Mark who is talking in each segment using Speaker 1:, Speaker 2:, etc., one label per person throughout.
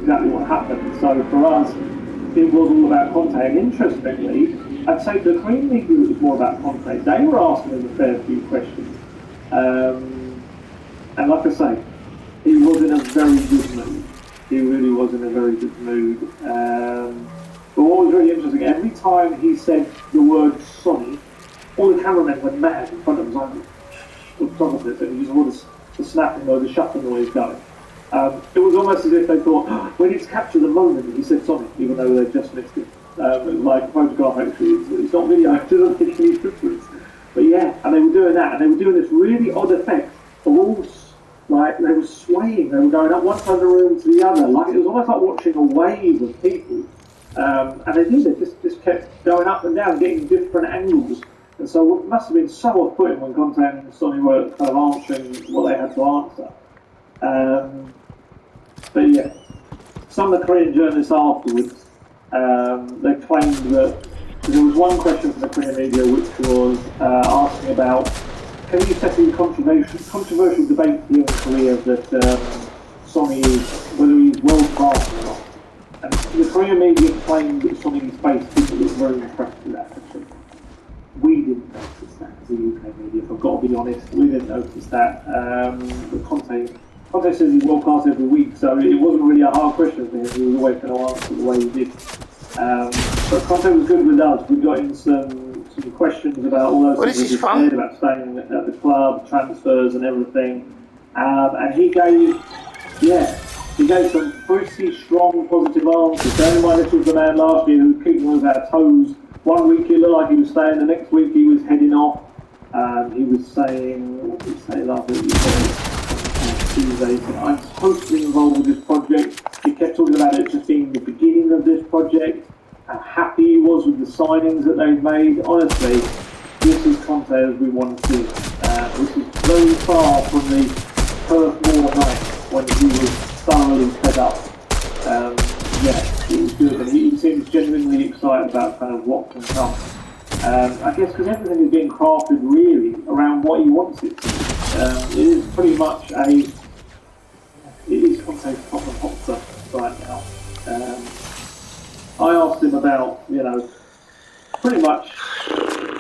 Speaker 1: exactly what happened. So for us, it was all about Conte. And interestingly, I'd say the Korean League was more about Conte. They were asking him a fair few questions. And like I say, he was in a very good mood. He really was in a very good mood. But what was really interesting, every time he said the word Sonny, all the cameramen went mad in front of him, like photographers, and he was all the snapping or the shuffling noise going. It was almost as if they thought, oh, we need to capture the moment that he said Sonic, even though they just missed it. It was like photograph, actually, it's not video, it doesn't make any difference. But yeah, and they were doing that, and they were doing this really odd effect of all, like, they were swaying, they were going up one side of the room to the other, like it was almost like watching a wave of people. And they just kept going up and down, getting different angles. And so it must have been so off-putting when Conte and Sonny were kind of answering what they had to answer. But yeah, some of the Korean journalists afterwards, they claimed that there was one question from the Korean media which was asking about, can you settle the controversial debate here in Korea that Sonny is, whether he's world class or not? And the Korean media claimed that Sonny's face didn't look very impressed with that, actually. We didn't notice that as a UK media, if I've got to be honest. We didn't notice that. But Conte says he's world class every week, so it wasn't really a hard question for him. He was always going to answer the way he did. But Conte was good with us. We got in some questions about all those things he said about staying at the club, transfers, and everything. And he gave some pretty strong positive answers. Bearing in mind this was the man last year who was keeping us our toes. One week he looked like he was staying, the next week he was heading off. He was saying, what did he say last week? He said, Tuesday, I'm totally involved with this project. He kept talking about it just being the beginning of this project, how happy he was with the signings that they've made. Honestly, this is Conte as we want to see. This is very far from the Perth Moor night when he was thoroughly fed up. It was good, and he seems genuinely excited about kind of what can come. I guess because everything is being crafted really around what he wants it to be. It is pretty much it is Conte's Tottenham Hotspur right now. I asked him about, pretty much, I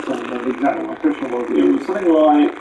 Speaker 1: don't remember exactly what my question was. It was something like,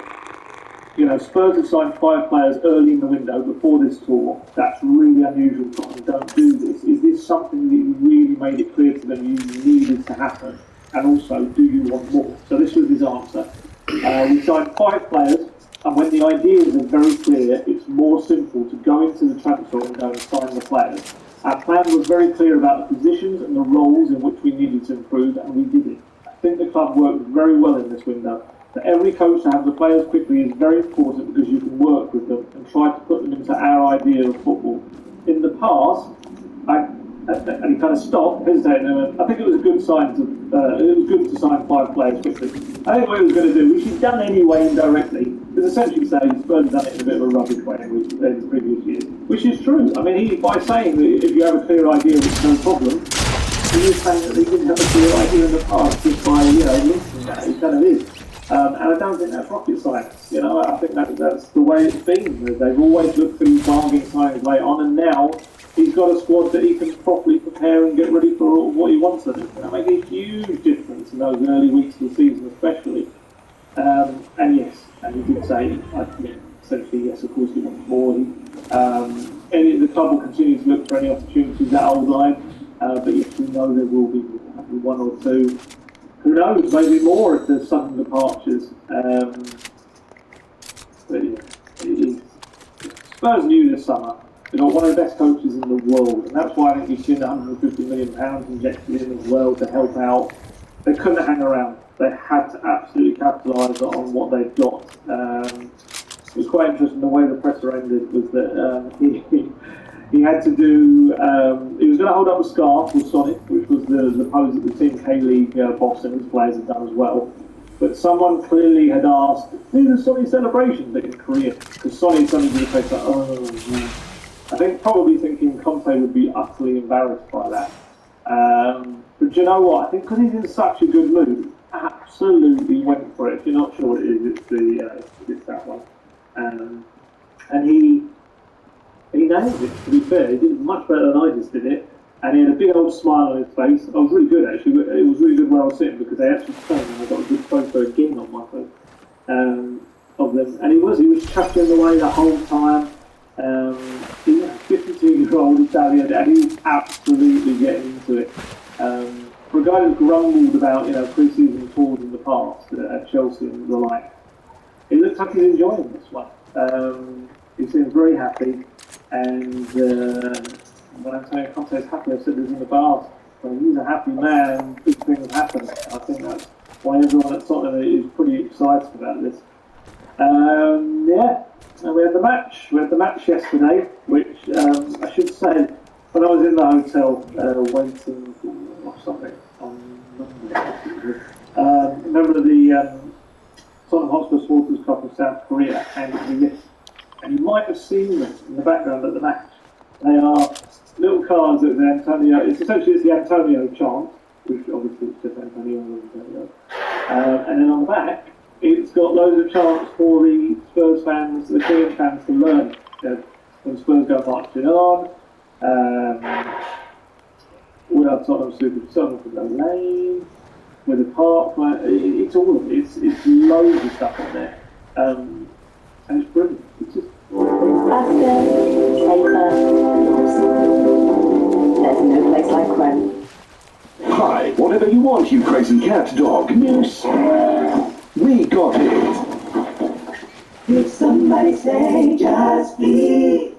Speaker 1: Spurs have signed 5 players early in the window before this tour. That's really unusual. Tottenham don't do this. Is this something that you really made it clear to them you needed to happen? And also, do you want more? So this was his answer. We signed 5 players, and when the ideas are very clear, it's more simple to go into the transfer and go and sign the players. Our plan was very clear about the positions and the roles in which we needed to improve, and we did it. I think the club worked very well in this window. For every coach to have the players quickly is very important because you can work with them and try to put them into our idea of football. In the past, and he kind of stopped, hesitating, and I think it was a good sign it was good to sign 5 players quickly. I think what he was going to do, which he's done anyway indirectly, is essentially say Spurs done it in a bit of a rubbish way in the previous years, which is true. I mean, by saying that if you have a clear idea, it's no problem, he is saying that he didn't have a clear idea in the past just by linking that. It kind of is. And I don't think that's rocket science. I think that's the way it's been. They've always looked for these bargain signings late on, and now he's got a squad that he can properly prepare and get ready for what he wants to do. That makes a huge difference in those early weeks of the season, especially. And yes, and he did say, essentially, yes, of course he wants more. The club will continue to look for any opportunities at Old Line, but yes, we know there will be one or two. Who knows, maybe more if there's sudden departures. But yeah, Spurs knew this summer. They've got one of the best coaches in the world, and that's why I think you've seen £150 million injected in as well to help out. They couldn't hang around. They had to absolutely capitalise on what they've got. It was quite interesting the way the presser ended was that he had to do. He was going to hold up a scarf with Sonic, which was the pose that the Team K-League boss and his players had done as well. But someone clearly had asked, "Who's the Sonic celebration?" But in Korean, because Sonic suddenly did a face like, "Oh man." I think probably thinking Conte would be utterly embarrassed by that. But you know what? I think because he's in such a good mood, absolutely went for it. If you're not sure what it is, it's that one. And he he nailed it, to be fair. He did it much better than I just did it. And he had a big old smile on his face. I was really good, actually. It was really good where I was sitting because they actually turned and I got a good photo again on my phone of them. And he was chucking away the whole time. He's a 52-year-old Italian and he was absolutely getting into it. For a guy who grumbled about, pre-season tours in the past at Chelsea and the like, it looks like he's enjoying this one. He seems very happy, and when Antonio Conte is happy, I've said this in the past, when he's a happy man, big things happen. I think that's why everyone at Tottenham is pretty excited about this. And we had the match. We had the match yesterday, which I should say, when I was in the hotel waiting for something on Monday, a member of the Tottenham Hotspur Supporters Club of South Korea handed me this. And you might have seen them in the background at the match. They are little cards that the Antonio, it's essentially the Antonio chant, which obviously is just Antonio. And then on the back, it's got loads of chants for the Spurs fans, the Korean fans to learn. When Spurs go marching on, we are Tottenham Super Summer from the Lane, with the park, it's all of it. It's loads of stuff on there. And it's brilliant. It's just
Speaker 2: faster, safer. There's no place like Chrome.
Speaker 3: Hi, whatever you want, you crazy cat, dog, moose. We got it.
Speaker 2: Did somebody say just be?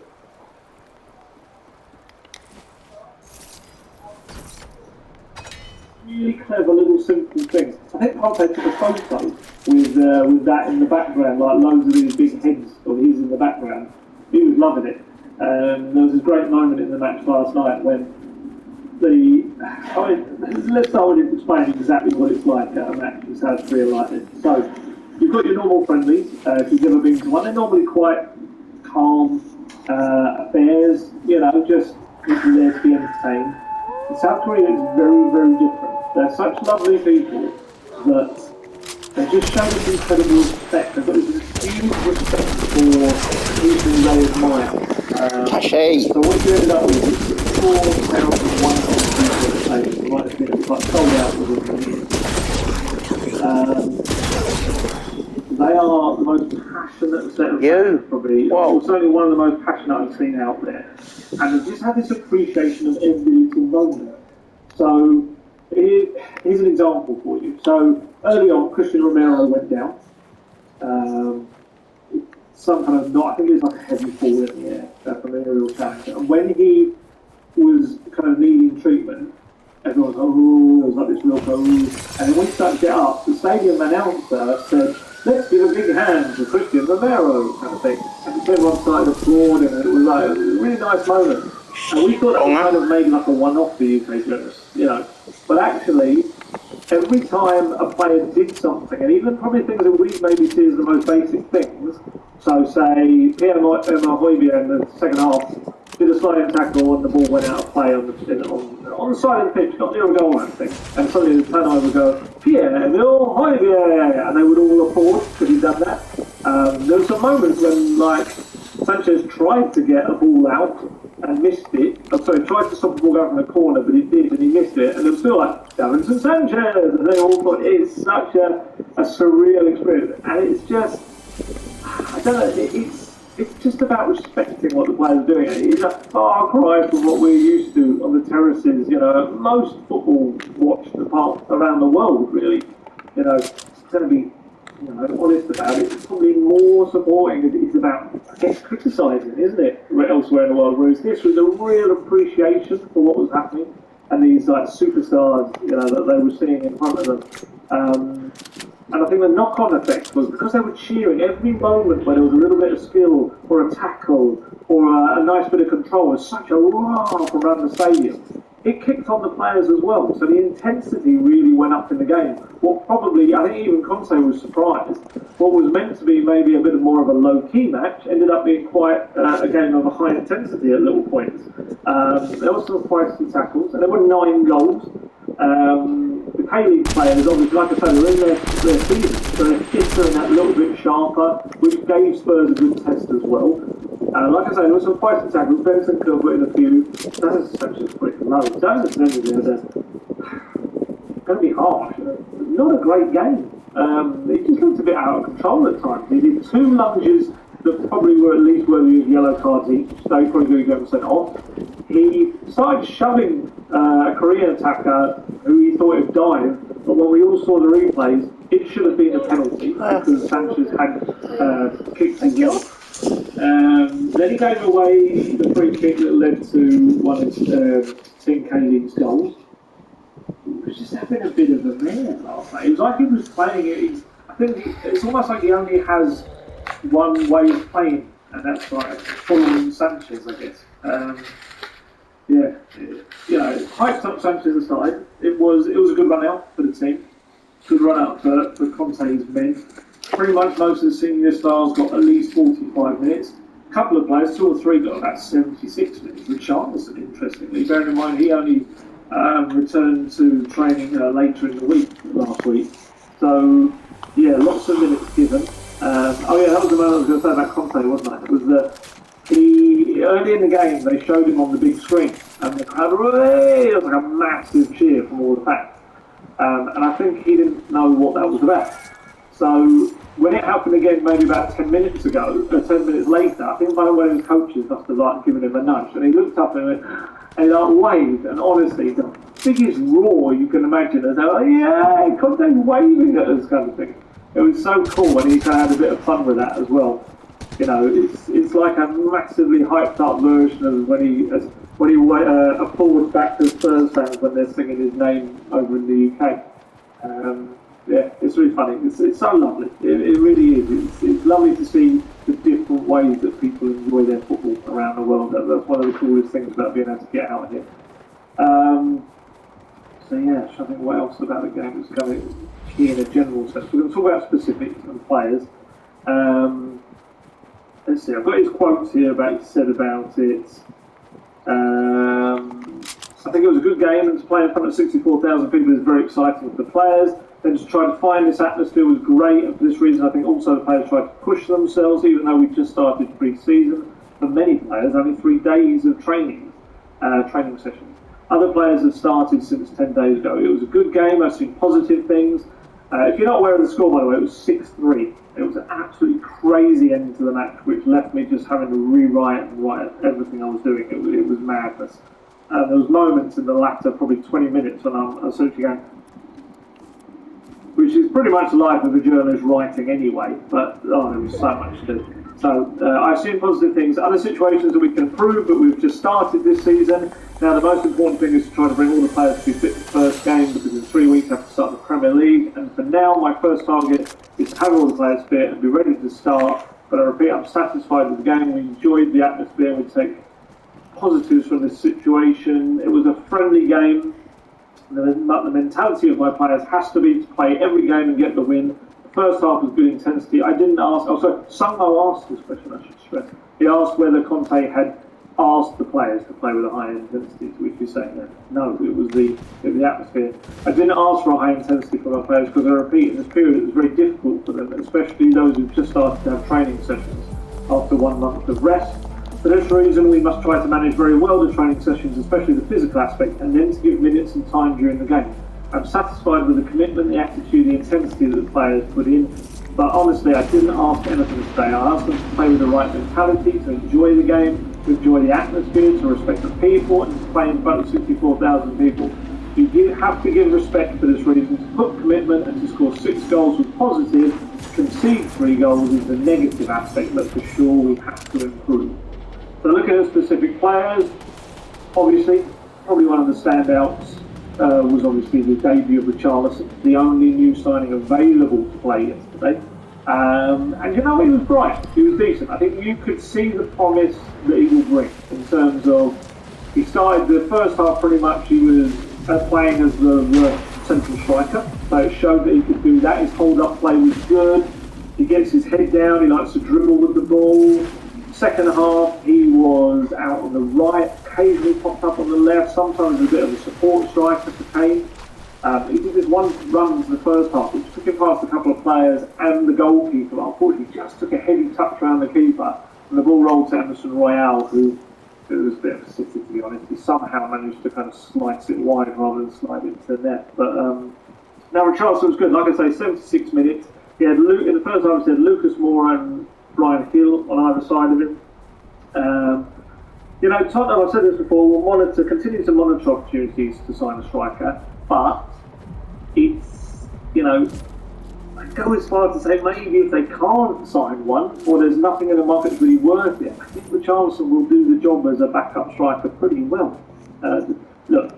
Speaker 1: really clever little simple things. I think Conte took a photo with that in the background, like loads of these big heads of his in the background. He was loving it. There was this great moment in the match last night when let's start with explaining exactly what it's like at a match in South Korea like this. So, you've got your normal friendlies, if you've never been to one. They're normally quite calm affairs, just people there to be entertained. In South Korea, it's very, very different. They're such lovely people that they just show this incredible respect. They've got this huge respect for people they admire. So what you ended up with is 4,100 people at the stadium. It might have been like sold out within the year. They are the most passionate set of fans, probably. Well, certainly one of the most passionate I've seen out there. And they just have this appreciation of every little moment. So, here's an example for you. So, early on, Christian Romero went down. Some kind of, I think it was like a heavy fall in the air from an aerial challenge. And when he was kind of needing treatment, everyone was, there was like this real pose. And then when he started to get up, the stadium announcer said, "Let's give a big hand to Christian Romero," kind of thing. And everyone started applauding, and it was like a really nice moment. And we thought that was kind of maybe like a one-off for UK players, But actually, every time a player did something, and even probably things that we maybe see as the most basic things, so say Pierre-Emile Højbjerg in the second half did a sliding tackle and the ball went out of play on the side of the pitch, not near a goal or anything, and suddenly the turnover would go, "Pierre-Emile Højbjerg," and they would all applaud because he'd done that. There were some moments when, like, Sanchez tried to get a ball out and missed it. Tried to stop the ball going from the corner, but he did, and he missed it. And it was still like, Davinson Sanchez! And they all thought, it's such a surreal experience. And it's just, I don't know, it's just about respecting what the players are doing. It's a far cry from what we're used to on the terraces. Most football watched apart around the world, really. It's going to be honest about it. It's probably more supporting than it's about, I guess, criticising, isn't it, elsewhere in the world? Whereas this was a real appreciation for what was happening and these like superstars, that they were seeing in front of them. And I think the knock-on effect was because they were cheering every moment where there was a little bit of skill or a tackle or a nice bit of control, was such a roar from around the stadium. It kicked on the players as well, so the intensity really went up in the game. What probably, I think even Conte was surprised, what was meant to be maybe a bit more of a low-key match ended up being quite a game of a high intensity at little points. There were some feisty tackles, and there were 9 goals. The K-League players, obviously, like I said, they're in their season, so they're fitter and that little bit sharper, which gave Spurs a good test as well. Like I say, there was some fighting tackles. Benson could have put in a few. That's Sanchez pretty low. That's going to be harsh. Not a great game. He just looked a bit out of control at times. He did 2 lunges that probably were at least worthy of yellow cards each. So he probably going to get sent off. He started shoving a Korean attacker who he thought had dived, but when we all saw the replays, it should have been a penalty because Sanchez had kicked him off. Then he gave away the free kick that led to one of Team K-League's goals. He was just having a bit of a mare last night. It was like he was playing it. I think it's almost like he only has one way of playing, and that's like following Sanchez, I guess. Hyped up Sanchez aside, it was a good run out for the team. Good run out for Conte's men. Pretty much most of the senior stars got at least 45 minutes. A couple of players, 2 or 3, got about 76 minutes. Richarlison, interestingly, bearing in mind he only returned to training later in the week last week. So, yeah, lots of minutes given. That was the moment I was going to say about Conte, wasn't it? It was that early in the game, they showed him on the big screen, and the crowd, it was like a massive cheer from all the fans. And I think he didn't know what that was about. So when it happened again, maybe about 10 minutes ago, or 10 minutes later, I think one of his coaches must have given him a nudge, and he looked up and he waved, and honestly, the biggest roar you can imagine, and they're like, yeah, Conte's waving at us, kind of thing. It was so cool, and he kind of had a bit of fun with that as well. You know, it's like a massively hyped up version of when he applauds back to Spurs fans when they're singing his name over in the UK. It's really funny. It's so lovely. It really is. It's lovely to see the different ways that people enjoy their football around the world. That's one of the coolest things about being able to get out here. I think what else about the game is going key in a general sense. We're going to talk about specifics and players. Let's see, I've got his quotes here about he said about it. I think it was a good game, and to play in front of 64,000 people is very exciting for the players. Then to try to find this atmosphere was great, and for this reason I think also the players tried to push themselves, even though we just started pre-season. For many players, only 3 days of training sessions. Other players have started since 10 days ago. It was a good game, I've seen positive things. If you're not aware of the score, by the way, it was 6-3. It was an absolutely crazy end to the match, which left me just having to rewrite and write everything I was doing. It was madness. There was moments in the latter, probably 20 minutes, when I'm essentially going, which is pretty much the life of a journalist writing anyway, but there was so much to do. So I've seen positive things, other situations that we can improve, but we've just started this season. Now the most important thing is to try to bring all the players to be fit for the first game, because in 3 weeks I have to start the Premier League, and for now my first target is to have all the players fit and be ready to start. But I repeat, I'm satisfied with the game. We enjoyed the atmosphere, and we take positives from this situation. It was a friendly game. The mentality of my players has to be to play every game and get the win. The first half was good intensity. I didn't ask, Sungmo asked this question, I should stress. He asked whether Conte had asked the players to play with a high intensity, to which we say no, it was the atmosphere. I didn't ask for a high intensity from our players because I repeat, in this period it was very difficult for them, especially those who've just started to have training sessions after 1 month of rest. For this reason, we must try to manage very well the training sessions, especially the physical aspect, and then to give minutes and time during the game. I'm satisfied with the commitment, the attitude, the intensity that the players put in, but honestly, I didn't ask anything today. I asked them to play with the right mentality, to enjoy the game, to enjoy the atmosphere, to respect the people, and to play in front of 64,000 people. You have to give respect for this reason. To put commitment and to score 6 goals was positive. To concede 3 goals is the negative aspect that for sure we have to improve. So looking at specific players, obviously, probably one of the standouts was obviously the debut of Richarlison, the only new signing available to play yesterday. And he was bright, he was decent. I think you could see the promise that he will bring in terms of, he started the first half pretty much, he was playing as the central striker, so it showed that he could do that. His hold-up play was good, he gets his head down, he likes to dribble with the ball. Second half, he was out on the right, occasionally popped up on the left, sometimes a bit of a support striker for Kane. He did this one run in the first half, which took him past a couple of players and the goalkeeper. Unfortunately, just took a heavy touch around the keeper. and the ball rolled to Emerson Royale, who it was a bit of a city, to be honest. He somehow managed to kind of slice it wide rather than slide it into the net. But now Richarlison was good. Like I say, 76 minutes. He had in the first half, he had Lucas Moura and Brian Hill on either side of him. You know, Tottenham, I've said this before, will continue to monitor opportunities to sign a striker, but it's, you know, I go as far as to say maybe if they can't sign one, or there's nothing in the market that's really worth it, I think Richarlison will do the job as a backup striker pretty well. Look,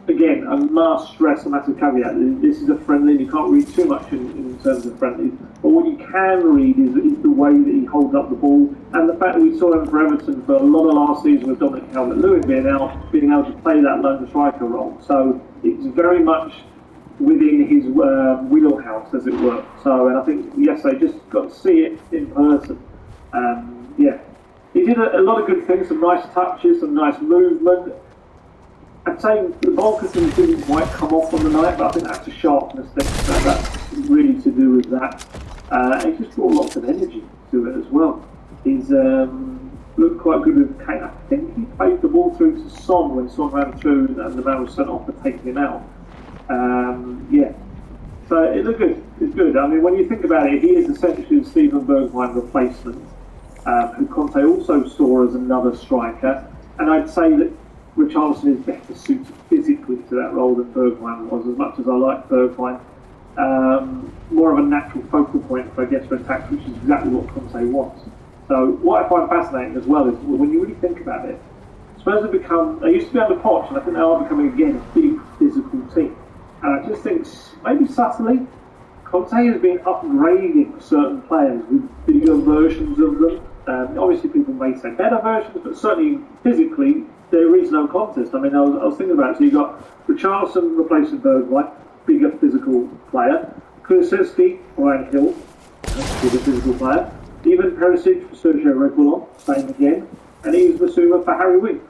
Speaker 1: again, I must stress a massive caveat. This is a friendly, you can't read too much in terms of friendlies, but what you can read is the way that he holds up the ball, and the fact that we saw him for Everton for a lot of last season with Dominic Calvert-Lewin being able to play that lone striker role. So it's very much within his wheelhouse, as it were. So, and I think, yes, they just got to see it in person. Yeah, he did a lot of good things, some nice touches, some nice movement. I'd say the Volkerson didn't quite come off on the night, but I think that's a sharpness that's really to do with that. He just brought lots of energy to it as well. He's looked quite good with Kane. I think he played the ball through to Son when Son ran through and the man was sent off for taking him out. Yeah, so it looked good. It's good. I mean, when you think about it, he is essentially Steven Bergwijn replacement, who Conte also saw as another striker, and I'd say that Richarlison is better suited physically to that role than Bergwijn was. As much as I like Bergwijn, more of a natural focal point for, I guess, for attacks, which is exactly what Conte wants. So what I find fascinating as well is when you really think about it, Spurs have become, they used to be under Poch, and I think they are becoming again a big physical team. And I just think, maybe subtly, Conte has been upgrading certain players with bigger versions of them. Obviously people may say better versions, but certainly physically there is no contest. I mean, I was thinking about it. So you've got Richarlison replacing Bergwijn, bigger physical player. Kulusevski, Brian Hill, bigger physical player. Even Perisic for Sergio Reguilon, same again. And Yves Bissouma for Harry Winks.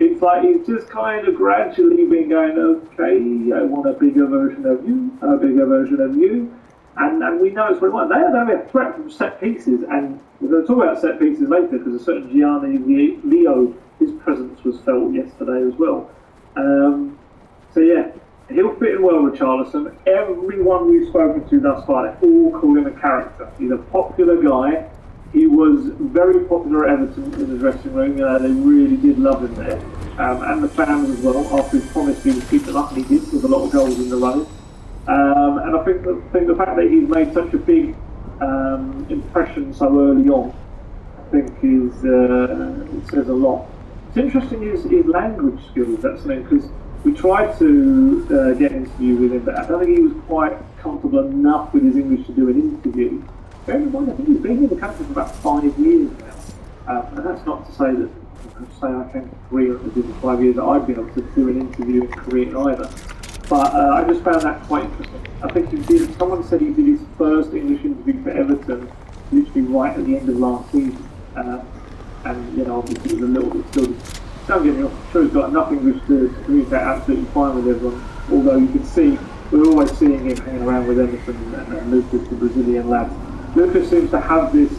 Speaker 1: It's like he's just kind of gradually been going, okay, I want a bigger version of you, a bigger version of you. And we know it's very well. They have a threat from set pieces, and we're going to talk about set pieces later because a certain Gianni Leo, his presence was felt yesterday as well. So yeah, he'll fit in well with Richarlison. Everyone we've spoken to thus far, they all call him a character. He's a popular guy. He was very popular at Everton in the dressing room. They really did love him there. And the fans as well, after he promised he would keep them up, and he did with a lot of goals in the running. And I think the fact that he's made such a big impression so early on, I think it says a lot. What's interesting is his language skills, that's something, because we tried to get an interview with him, but I don't think he was quite comfortable enough with his English to do an interview. Bear in mind, I think he's been in the country for about 5 years now. And that's not to say that, I came to Korea and within 5 years that I'd be able to do an interview in Korean either. But I just found that quite interesting. I think someone said he did his first English interview for Everton literally right at the end of last season. And, you know, obviously it was a little bit still. Don't get me wrong, I'm sure he's got enough English to communicate absolutely fine with everyone. Although you can see, we're always seeing him hanging around with Emerson and Lucas, the Brazilian lads. Lucas seems to have this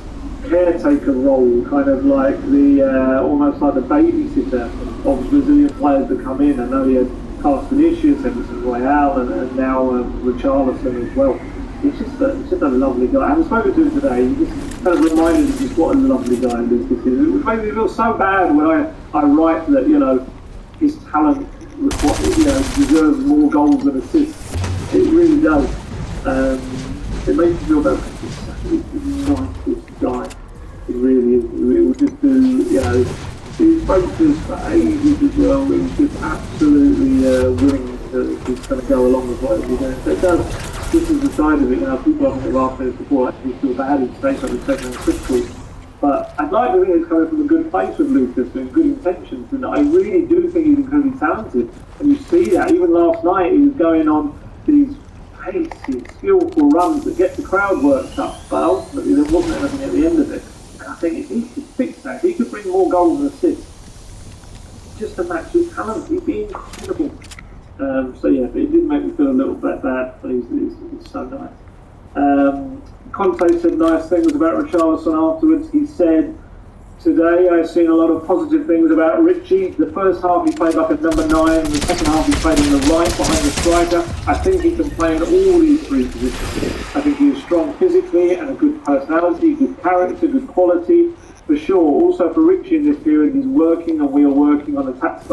Speaker 1: caretaker role, kind of like the almost like the babysitter of Brazilian players that come in. I know he had Carlos Vinicius, Emerson Royale, and now Richarlison as well. He's just a lovely guy. I haven't spoken to him today. He just kind of reminded me just what a lovely guy Lucas is. It made me feel so bad when I write that, you know, his talent deserves more goals than assists. It really does. It makes me feel bad. He's such a nicest guy. He really is. It will just do, you know, he spoke to us for ages as well. He was just absolutely willing to kind of go along with what he was doing. So it does. This is the side of it. You know, people haven't asked me before. Actually, feel bad in space. I've been taken on critical. But I'd like to think it's coming from a good place with Lucas and good intentions. And I really do think he's incredibly talented. And you see that. Even last night, he was going on these pacey, skillful runs that get the crowd worked up. But ultimately, there wasn't anything at the end of it. And I think if he could fix that, if he could bring more goals and assists, just to match his talent, he'd be incredible. So yeah, but it did make me feel a little bit bad, but he's so nice. Conte said nice things about Richarlison afterwards. He said Today I've seen a lot of positive things about Richie. The first half he played like a number 9, the second half he played on the right behind the striker. I think he can play in all these three positions. I think he is strong physically and a good personality, good character, good quality, for sure. Also for Richie in this period, he's working and we are working on the tactical